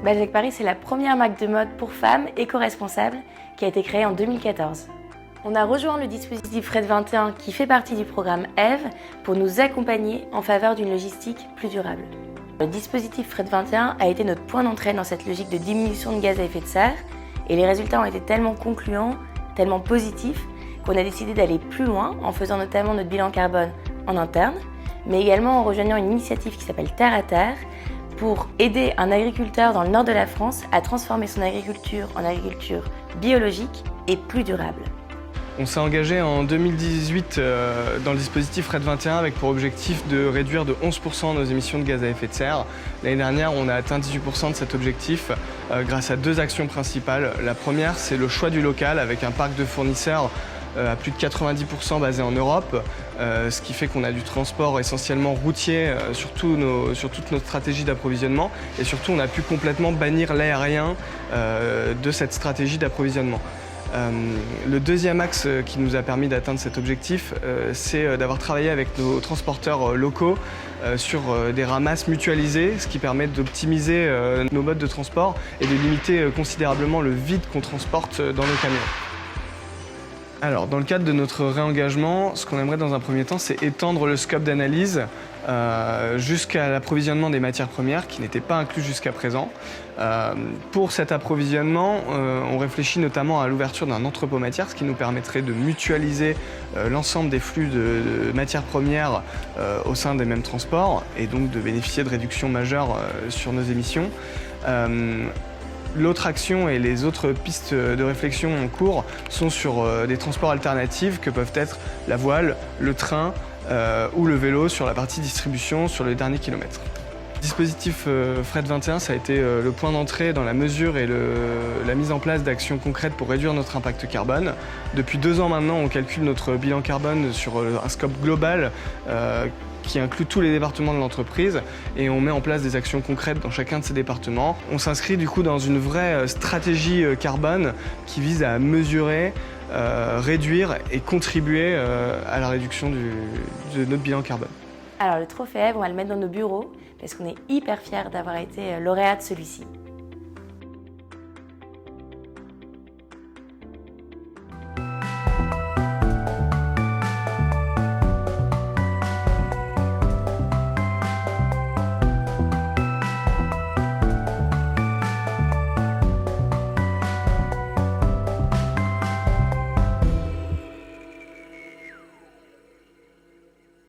Balzac Paris, c'est la première marque de mode pour femmes éco-responsables qui a été créée en 2014. On a rejoint le dispositif Fred 21 qui fait partie du programme EVE pour nous accompagner en faveur d'une logistique plus durable. Le dispositif Fred 21 a été notre point d'entrée dans cette logique de diminution de gaz à effet de serre et les résultats ont été tellement concluants, tellement positifs qu'on a décidé d'aller plus loin en faisant notamment notre bilan carbone en interne, mais également en rejoignant une initiative qui s'appelle Terre à Terre pour aider un agriculteur dans le nord de la France à transformer son agriculture en agriculture biologique et plus durable. On s'est engagé en 2018 dans le dispositif Fred 21 avec pour objectif de réduire de 11% nos émissions de gaz à effet de serre. L'année dernière, on a atteint 18% de cet objectif grâce à deux actions principales. La première, c'est le choix du local avec un parc de fournisseurs à plus de 90% basé en Europe, ce qui fait qu'on a du transport essentiellement routier sur toute notre stratégie d'approvisionnement et surtout on a pu complètement bannir l'aérien de cette stratégie d'approvisionnement. Le deuxième axe qui nous a permis d'atteindre cet objectif, c'est d'avoir travaillé avec nos transporteurs locaux sur des ramasses mutualisées, ce qui permet d'optimiser nos modes de transport et de limiter considérablement le vide qu'on transporte dans nos camions. Alors, dans le cadre de notre réengagement, ce qu'on aimerait dans un premier temps, c'est étendre le scope d'analyse jusqu'à l'approvisionnement des matières premières qui n'étaient pas inclus jusqu'à présent. Pour cet approvisionnement, on réfléchit notamment à l'ouverture d'un entrepôt matière, ce qui nous permettrait de mutualiser l'ensemble des flux de matières premières au sein des mêmes transports et donc de bénéficier de réductions majeures sur nos émissions. L'autre action et les autres pistes de réflexion en cours sont sur des transports alternatifs que peuvent être la voile, le train ou le vélo sur la partie distribution sur le dernier kilomètre. Le dispositif Fred 21, ça a été le point d'entrée dans la mesure et la mise en place d'actions concrètes pour réduire notre impact carbone. Depuis 2 ans maintenant, on calcule notre bilan carbone sur un scope global qui inclut tous les départements de l'entreprise et on met en place des actions concrètes dans chacun de ces départements. On s'inscrit du coup dans une vraie stratégie carbone qui vise à mesurer, réduire et contribuer à la réduction de notre bilan carbone. Alors le trophée EVE, on va le mettre dans nos bureaux parce qu'on est hyper fiers d'avoir été lauréat de celui-ci.